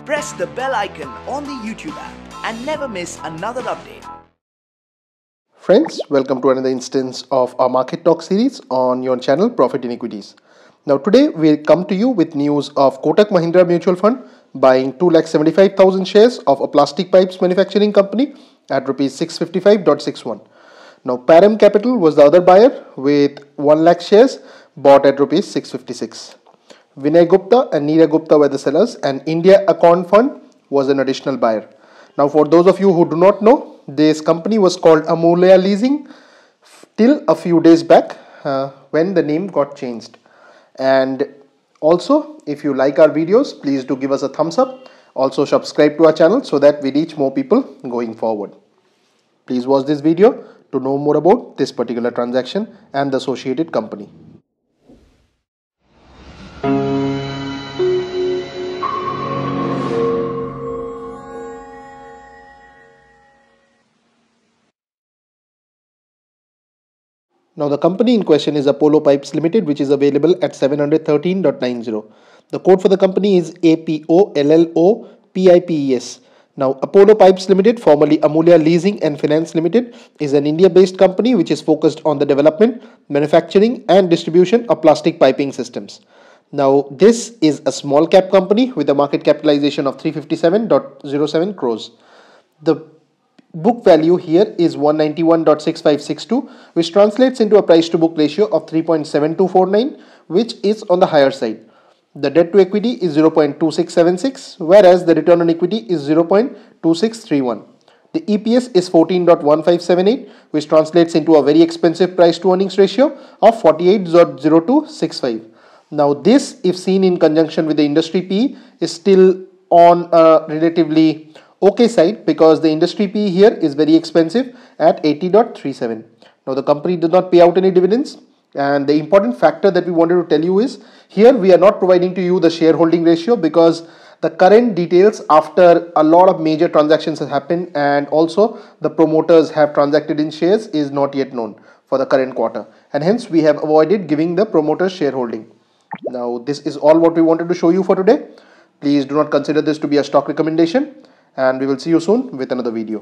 Press the bell icon on the YouTube app and never miss another update. Friends, welcome to another instance of our Market Talk series on your channel Profit in Equities. Now today we come to you with news of Kotak Mahindra Mutual Fund buying 2,75,000 shares of a plastic pipes manufacturing company at rupees 655.61. Now Param Capital was the other buyer with 1 lakh shares bought at rupees 656. Vinay Gupta and Neera Gupta were the sellers and India Account Fund was an additional buyer. Now for those of you who do not know, this company was called Amulya Leasing till a few days back when the name got changed. And also, if you like our videos, please do give us a thumbs up. Also subscribe to our channel so that we reach more people going forward. Please watch this video to know more about this particular transaction and the associated company. Now the company in question is Apollo Pipes Limited, which is available at 713.90. The code for the company is APOLLOPIPES. Now Apollo Pipes Limited, formerly Amulya Leasing and Finance Limited, is an India-based company which is focused on the development, manufacturing and distribution of plastic piping systems. Now this is a small cap company with a market capitalization of 357.07 crores. The book value here is 191.6562, which translates into a price to book ratio of 3.7249, which is on the higher side. The debt to equity is 0.2676, whereas the return on equity is 0.2631. The EPS is 14.1578, which translates into a very expensive price to earnings ratio of 48.0265. Now this, if seen in conjunction with the industry PE, is still on a relatively okay side because the industry PE here is very expensive at 80.37. Now the company did not pay out any dividends, and the important factor that we wanted to tell you is here we are not providing to you the shareholding ratio because the current details after a lot of major transactions have happened and also the promoters have transacted in shares is not yet known for the current quarter, and hence we have avoided giving the promoters shareholding. Now this is all what we wanted to show you for today. Please do not consider this to be a stock recommendation, and we will see you soon with another video.